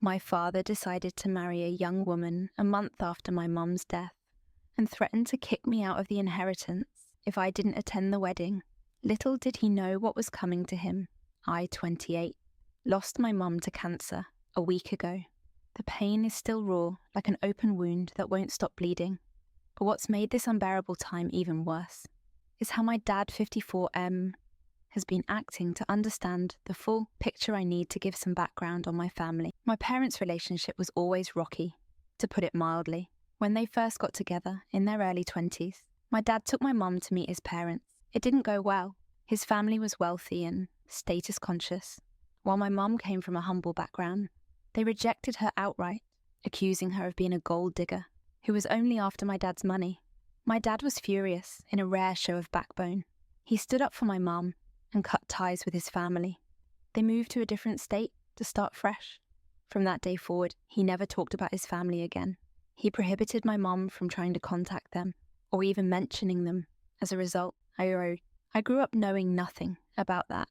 My father decided to marry a young woman a month after my mum's death and threatened to kick me out of the inheritance if I didn't attend the wedding. Little did he know what was coming to him. I, 28, lost my mum to cancer a week ago. The pain is still raw, like an open wound that won't stop bleeding. But what's made this unbearable time even worse is how my dad, 54M, has been acting to understand the full picture I need to give some background on my family. My parents' relationship was always rocky, to put it mildly. When they first got together, in their early 20s, my dad took my mum to meet his parents. It didn't go well. His family was wealthy and status conscious, while my mum came from a humble background. They rejected her outright, accusing her of being a gold digger who was only after my dad's money. My dad was furious, in a rare show of backbone. He stood up for my mum and cut ties with his family. They moved to a different state to start fresh. From that day forward, he never talked about his family again. He prohibited my mum from trying to contact them or even mentioning them. As a result, I grew up knowing nothing about that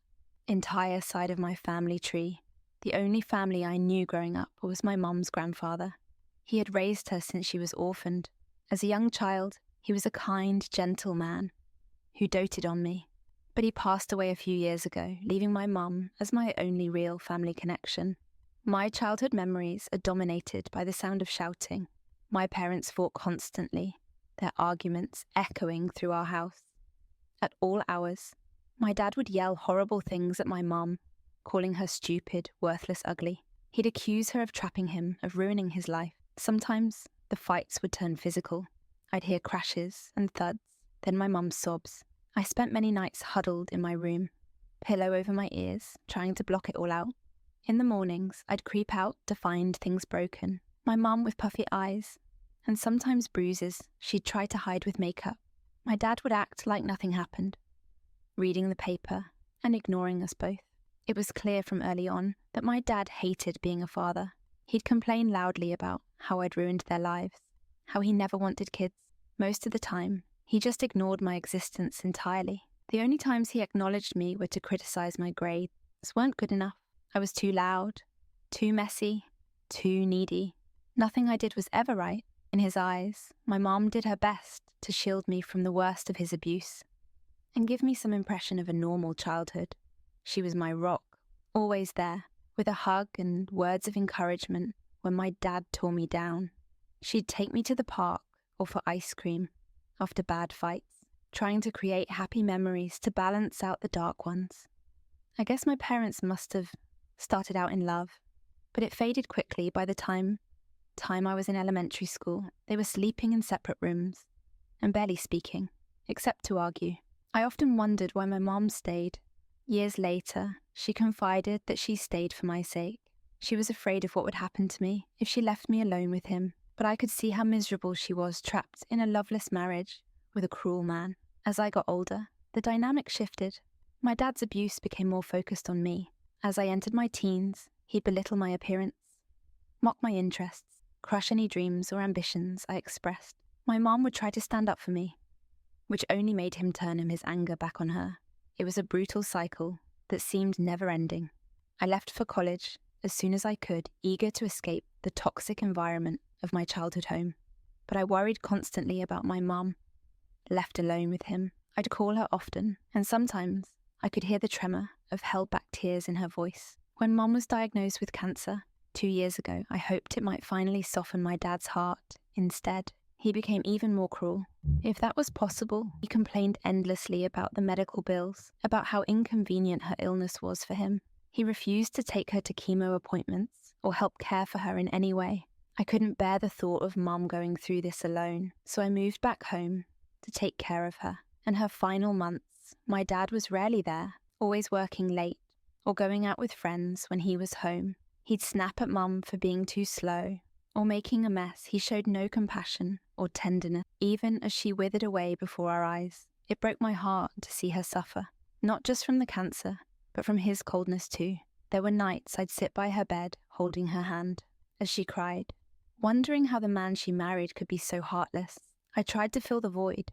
entire side of my family tree. The only family I knew growing up was my mum's grandfather. He had raised her since she was orphaned. As a young child, he was a kind, gentle man who doted on me. But he passed away a few years ago, leaving my mum as my only real family connection. My childhood memories are dominated by the sound of shouting. My parents fought constantly, their arguments echoing through our house. At all hours, my dad would yell horrible things at my mum, calling her stupid, worthless, ugly. He'd accuse her of trapping him, of ruining his life. Sometimes the fights would turn physical. I'd hear crashes and thuds, then my mum's sobs. I spent many nights huddled in my room, pillow over my ears, trying to block it all out. In the mornings, I'd creep out to find things broken. My mum with puffy eyes, and sometimes bruises she'd try to hide with makeup. My dad would act like nothing happened, reading the paper and ignoring us both. It was clear from early on that my dad hated being a father. He'd complain loudly about how I'd ruined their lives, how he never wanted kids. Most of the time, he just ignored my existence entirely. The only times he acknowledged me were to criticize my grades. Weren't good enough. I was too loud, too messy, too needy. Nothing I did was ever right. In his eyes, my mom did her best to shield me from the worst of his abuse and give me some impression of a normal childhood. She was my rock, always there, with a hug and words of encouragement when my dad tore me down. She'd take me to the park or for ice cream after bad fights, trying to create happy memories to balance out the dark ones. I guess my parents must have started out in love, but it faded quickly by the time I was in elementary school. They were sleeping in separate rooms and barely speaking, except to argue. I often wondered why my mom stayed. Years later, she confided that she stayed for my sake. She was afraid of what would happen to me if she left me alone with him, but I could see how miserable she was trapped in a loveless marriage with a cruel man. As I got older, the dynamic shifted. My dad's abuse became more focused on me. As I entered my teens, he'd belittle my appearance, mock my interests, crush any dreams or ambitions I expressed. My mom would try to stand up for me, which only made him turn his anger back on her. It was a brutal cycle that seemed never-ending. I left for college as soon as I could, eager to escape the toxic environment of my childhood home. But I worried constantly about my mom. Left alone with him, I'd call her often, and sometimes I could hear the tremor of held-back tears in her voice. When Mom was diagnosed with cancer 2 years ago, I hoped it might finally soften my dad's heart. Instead, he became even more cruel. If that was possible, he complained endlessly about the medical bills, about how inconvenient her illness was for him. He refused to take her to chemo appointments or help care for her in any way. I couldn't bear the thought of Mom going through this alone, so I moved back home to take care of her. In her final months, my dad was rarely there, always working late or going out with friends when he was home. He'd snap at Mum for being too slow or making a mess. He showed no compassion or tenderness, even as she withered away before our eyes. It broke my heart to see her suffer, not just from the cancer, but from his coldness too. There were nights I'd sit by her bed, holding her hand, as she cried, wondering how the man she married could be so heartless. I tried to fill the void,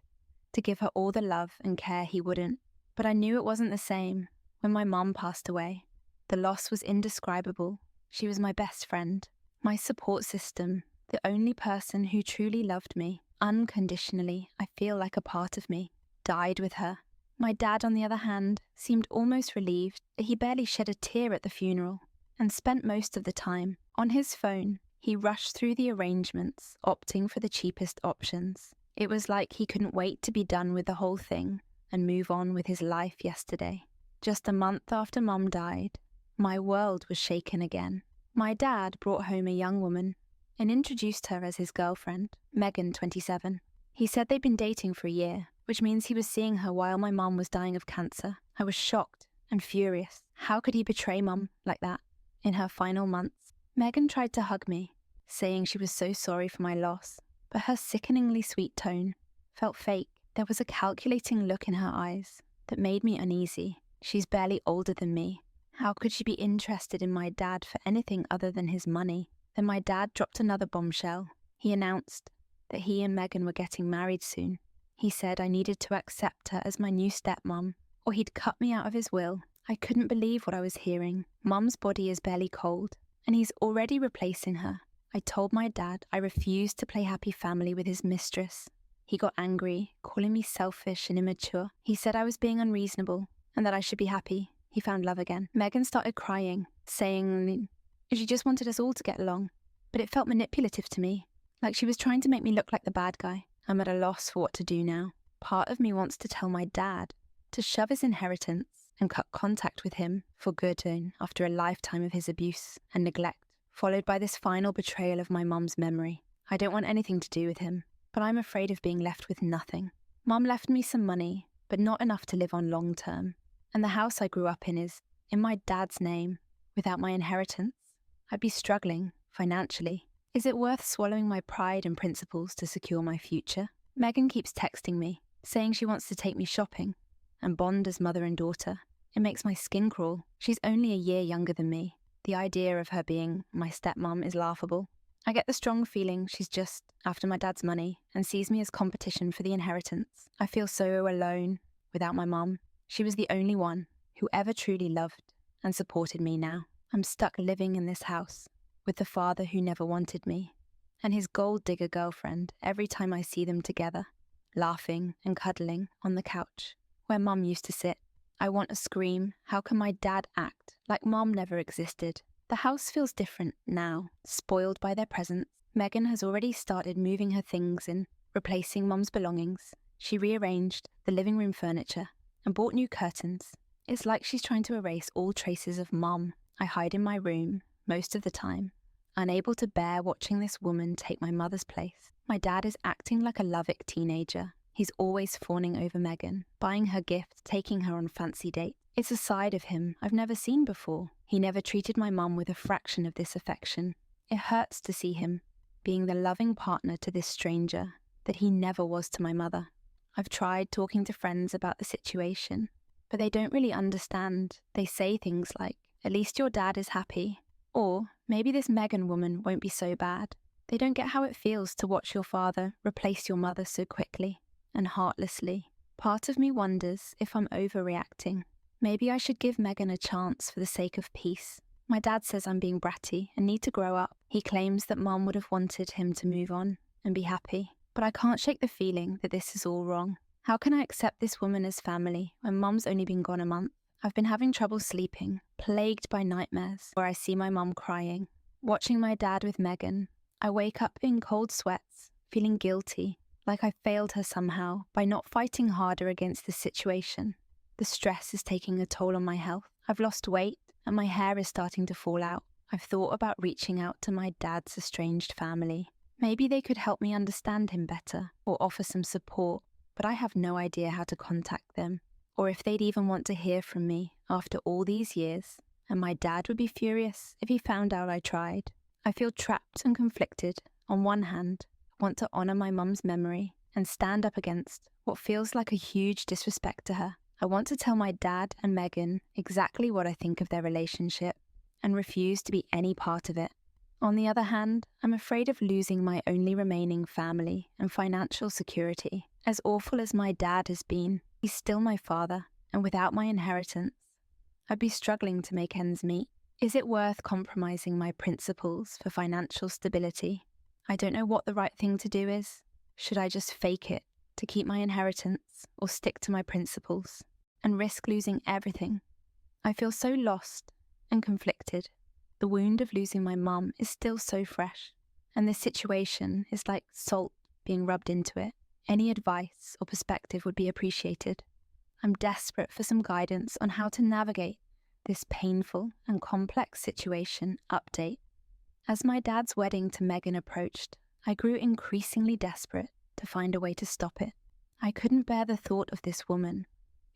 to give her all the love and care he wouldn't, but I knew it wasn't the same. When my mum passed away, the loss was indescribable She was my best friend, my support system, the only person who truly loved me, unconditionally. I feel like a part of me, died with her. My dad, on the other hand, seemed almost relieved that he barely shed a tear at the funeral and spent most of the time on his phone. He rushed through the arrangements, opting for the cheapest options. It was like he couldn't wait to be done with the whole thing and move on with his life yesterday. Just a month after Mum died, my world was shaken again. My dad brought home a young woman and introduced her as his girlfriend, Megan, 27. He said they'd been dating for a year, which means he was seeing her while my mum was dying of cancer. I was shocked and furious. How could he betray Mum like that in her final months? Megan tried to hug me, saying she was so sorry for my loss, but her sickeningly sweet tone felt fake. There was a calculating look in her eyes that made me uneasy. She's barely older than me. How could she be interested in my dad for anything other than his money? Then my dad dropped another bombshell. He announced that he and Megan were getting married soon. He said I needed to accept her as my new stepmom, or he'd cut me out of his will. I couldn't believe what I was hearing. Mum's body is barely cold, and he's already replacing her. I told my dad I refused to play happy family with his mistress. He got angry, calling me selfish and immature. He said I was being unreasonable and that I should be happy. He found love again. Megan started crying, saying she just wanted us all to get along, but it felt manipulative to me, like she was trying to make me look like the bad guy. I'm at a loss for what to do now. Part of me wants to tell my dad to shove his inheritance and cut contact with him for good after a lifetime of his abuse and neglect, followed by this final betrayal of my mum's memory. I don't want anything to do with him, but I'm afraid of being left with nothing. Mum left me some money, but not enough to live on long term. And the house I grew up in is in my dad's name. Without my inheritance, I'd be struggling financially. Is it worth swallowing my pride and principles to secure my future? Megan keeps texting me, saying she wants to take me shopping and bond as mother and daughter. It makes my skin crawl. She's only a year younger than me. The idea of her being my stepmom is laughable. I get the strong feeling she's just after my dad's money and sees me as competition for the inheritance. I feel so alone without my mum. She was the only one who ever truly loved and supported me now. I'm stuck living in this house with the father who never wanted me and his gold digger girlfriend every time I see them together, laughing and cuddling on the couch where Mum used to sit. I want to scream. How can my dad act like Mum never existed? The house feels different now, spoiled by their presence. Megan has already started moving her things in, replacing Mum's belongings. She rearranged the living room furniture and bought new curtains. It's like she's trying to erase all traces of Mum. I hide in my room most of the time, unable to bear watching this woman take my mother's place. My dad is acting like a Lovick teenager. He's always fawning over Megan, buying her gifts, taking her on fancy dates. It's a side of him I've never seen before. He never treated my mum with a fraction of this affection. It hurts to see him being the loving partner to this stranger that he never was to my mother. I've tried talking to friends about the situation, but they don't really understand. They say things like, "At least your dad is happy," or "Maybe this Megan woman won't be so bad." They don't get how it feels to watch your father replace your mother so quickly and heartlessly. Part of me wonders if I'm overreacting. Maybe I should give Megan a chance for the sake of peace. My dad says I'm being bratty and need to grow up. He claims that Mum would have wanted him to move on and be happy. But I can't shake the feeling that this is all wrong. How can I accept this woman as family when Mum's only been gone a month? I've been having trouble sleeping, plagued by nightmares where I see my mum crying. Watching my dad with Megan, I wake up in cold sweats, feeling guilty, like I failed her somehow by not fighting harder against the situation. The stress is taking a toll on my health. I've lost weight and my hair is starting to fall out. I've thought about reaching out to my dad's estranged family. Maybe they could help me understand him better or offer some support, but I have no idea how to contact them or if they'd even want to hear from me after all these years, and my dad would be furious if he found out I tried. I feel trapped and conflicted. On one hand, I want to honour my mum's memory and stand up against what feels like a huge disrespect to her. I want to tell my dad and Megan exactly what I think of their relationship and refuse to be any part of it. On the other hand, I'm afraid of losing my only remaining family and financial security. As awful as my dad has been, he's still my father, and without my inheritance, I'd be struggling to make ends meet. Is it worth compromising my principles for financial stability? I don't know what the right thing to do is. Should I just fake it to keep my inheritance or stick to my principles and risk losing everything? I feel so lost and conflicted. The wound of losing my mum is still so fresh, and this situation is like salt being rubbed into it. Any advice or perspective would be appreciated. I'm desperate for some guidance on how to navigate this painful and complex situation. Update. As my dad's wedding to Megan approached, I grew increasingly desperate to find a way to stop it. I couldn't bear the thought of this woman,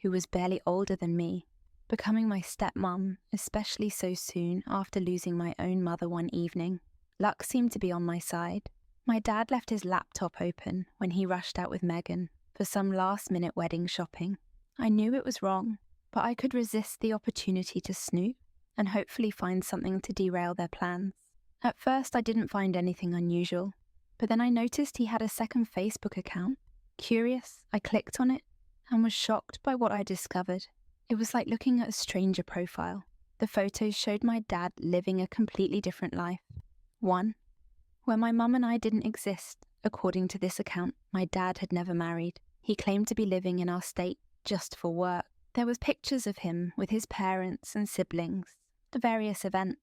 who was barely older than me, becoming my stepmom, especially so soon after losing my own mother one evening. Luck seemed to be on my side. My dad left his laptop open when he rushed out with Megan for some last-minute wedding shopping. I knew it was wrong, but I could resist the opportunity to snoop and hopefully find something to derail their plans. At first I didn't find anything unusual, but then I noticed he had a second Facebook account. Curious, I clicked on it and was shocked by what I discovered. It was like looking at a stranger profile. The photos showed my dad living a completely different life. One, where my mum and I didn't exist. According to this account, my dad had never married. He claimed to be living in our state just for work. There was pictures of him with his parents and siblings, the various events.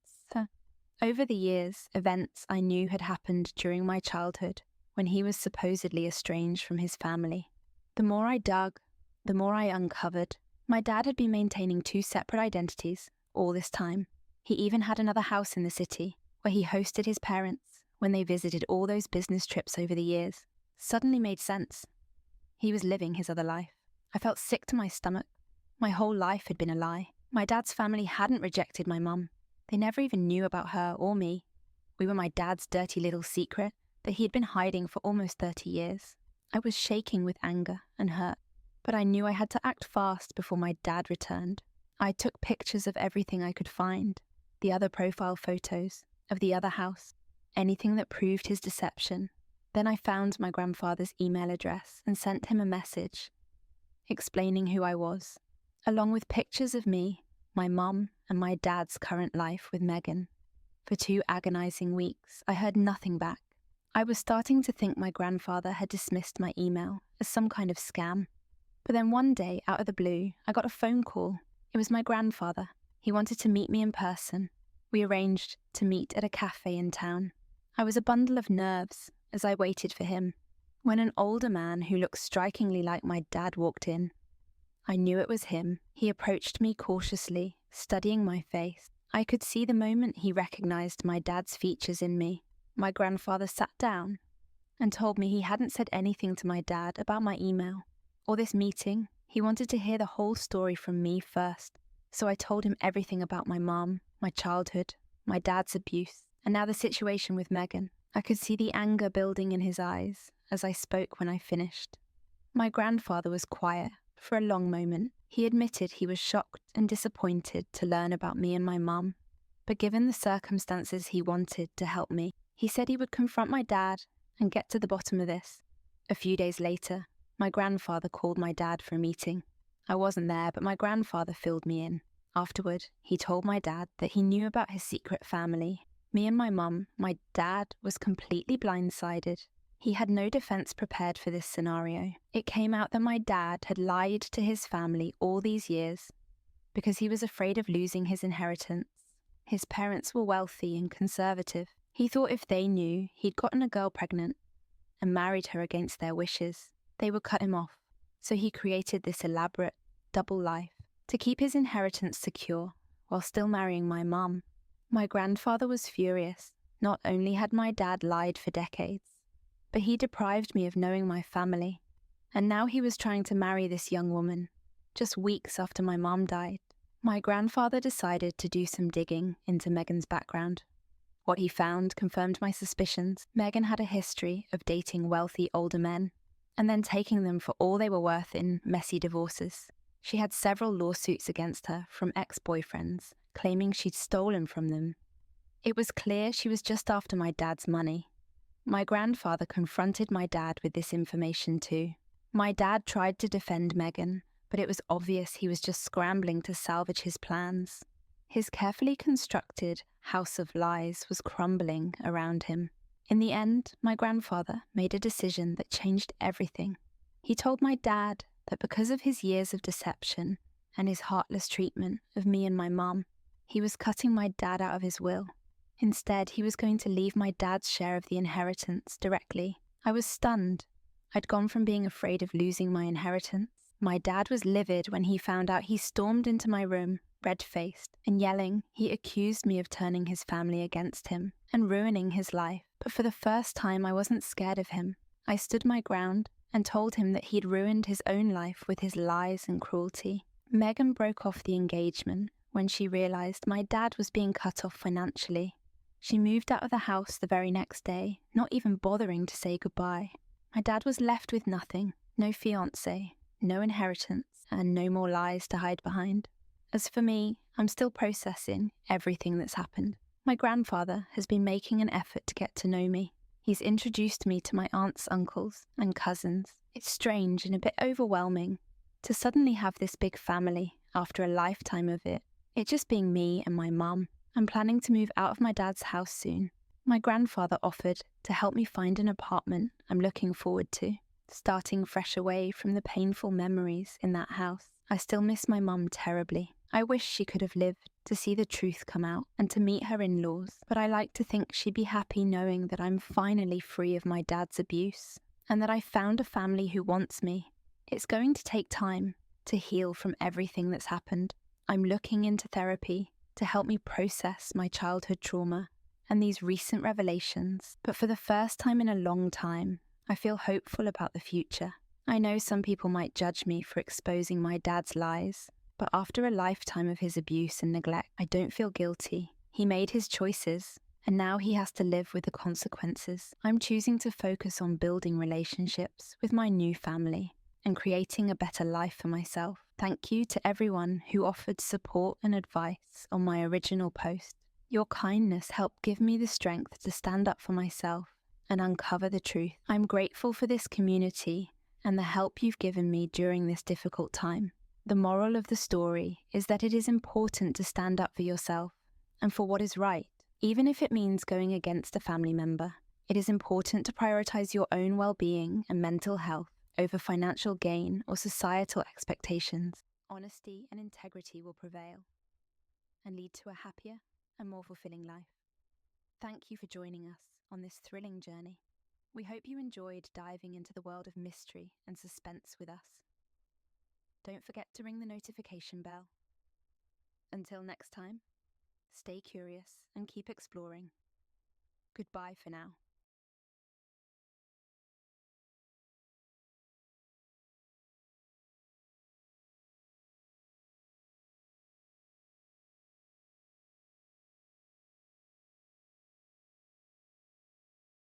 Over the years, events I knew had happened during my childhood, when he was supposedly estranged from his family. The more I dug, the more I uncovered. My dad had been maintaining 2 separate identities all this time. He even had another house in the city, where he hosted his parents when they visited. All those business trips over the years suddenly made sense. He was living his other life. I felt sick to my stomach. My whole life had been a lie. My dad's family hadn't rejected my mum. They never even knew about her or me. We were my dad's dirty little secret that he had been hiding for almost 30 years. I was shaking with anger and hurt, but I knew I had to act fast before my dad returned. I took pictures of everything I could find, the other profile photos of the other house, anything that proved his deception. Then I found my grandfather's email address and sent him a message explaining who I was, along with pictures of me, my mum, and my dad's current life with Megan. For 2 agonizing weeks, I heard nothing back. I was starting to think my grandfather had dismissed my email as some kind of scam. But then one day, out of the blue, I got a phone call. It was my grandfather. He wanted to meet me in person. We arranged to meet at a cafe in town. I was a bundle of nerves as I waited for him, when an older man who looked strikingly like my dad walked in. I knew it was him. He approached me cautiously, studying my face. I could see the moment he recognized my dad's features in me. My grandfather sat down and told me he hadn't said anything to my dad about my email or this meeting. He wanted to hear the whole story from me first. So I told him everything about my mom, my childhood, my dad's abuse, and now the situation with Megan. I could see the anger building in his eyes as I spoke when I finished. My grandfather was quiet for a long moment. He admitted he was shocked and disappointed to learn about me and my mum, but given the circumstances, he wanted to help me. He said he would confront my dad and get to the bottom of this. A few days later, my grandfather called my dad for a meeting. I wasn't there, but my grandfather filled me in. Afterward, he told my dad that he knew about his secret family. Me and my mum, my dad was completely blindsided. He had no defense prepared for this scenario. It came out that my dad had lied to his family all these years because he was afraid of losing his inheritance. His parents were wealthy and conservative. He thought if they knew he'd gotten a girl pregnant and married her against their wishes, they would cut him off. So he created this elaborate double life to keep his inheritance secure while still marrying my mum. My grandfather was furious. Not only had my dad lied for decades, but he deprived me of knowing my family. And now he was trying to marry this young woman, just weeks after my mom died. My grandfather decided to do some digging into Megan's background. What he found confirmed my suspicions. Megan had a history of dating wealthy older men, and then taking them for all they were worth in messy divorces. She had several lawsuits against her from ex-boyfriends, claiming she'd stolen from them. It was clear she was just after my dad's money. My grandfather confronted my dad with this information too. My dad tried to defend Megan, but it was obvious he was just scrambling to salvage his plans. His carefully constructed house of lies was crumbling around him. In the end, my grandfather made a decision that changed everything. He told my dad that because of his years of deception and his heartless treatment of me and my mum, he was cutting my dad out of his will. Instead, he was going to leave my dad's share of the inheritance directly. I was stunned. I'd gone from being afraid of losing my inheritance. My dad was livid when he found out. He stormed into my room, red-faced, and yelling. He accused me of turning his family against him and ruining his life. But for the first time, I wasn't scared of him. I stood my ground and told him that he'd ruined his own life with his lies and cruelty. Megan broke off the engagement when she realized my dad was being cut off financially. She moved out of the house the very next day, not even bothering to say goodbye. My dad was left with nothing, no fiancé, no inheritance, and no more lies to hide behind. As for me, I'm still processing everything that's happened. My grandfather has been making an effort to get to know me. He's introduced me to my aunts, uncles, and cousins. It's strange and a bit overwhelming to suddenly have this big family after a lifetime of it just being me and my mum. I'm planning to move out of my dad's house soon. My grandfather offered to help me find an apartment I'm looking forward to, starting fresh away from the painful memories in that house. I still miss my mum terribly. I wish she could have lived to see the truth come out and to meet her in-laws, but I like to think she'd be happy knowing that I'm finally free of my dad's abuse and that I found a family who wants me. It's going to take time to heal from everything that's happened. I'm looking into therapy to help me process my childhood trauma and these recent revelations, but for the first time in a long time, I feel hopeful about the future. I know some people might judge me for exposing my dad's lies, but after a lifetime of his abuse and neglect, I don't feel guilty. He made his choices, and now he has to live with the consequences. I'm choosing to focus on building relationships with my new family and creating a better life for myself. Thank you to everyone who offered support and advice on my original post. Your kindness helped give me the strength to stand up for myself and uncover the truth. I'm grateful for this community and the help you've given me during this difficult time. The moral of the story is that it is important to stand up for yourself and for what is right, even if it means going against a family member. It is important to prioritize your own well-being and mental health over financial gain or societal expectations. Honesty and integrity will prevail and lead to a happier and more fulfilling life. Thank you for joining us on this thrilling journey. We hope you enjoyed diving into the world of mystery and suspense with us. Don't forget to ring the notification bell. Until next time, stay curious and keep exploring. Goodbye for now.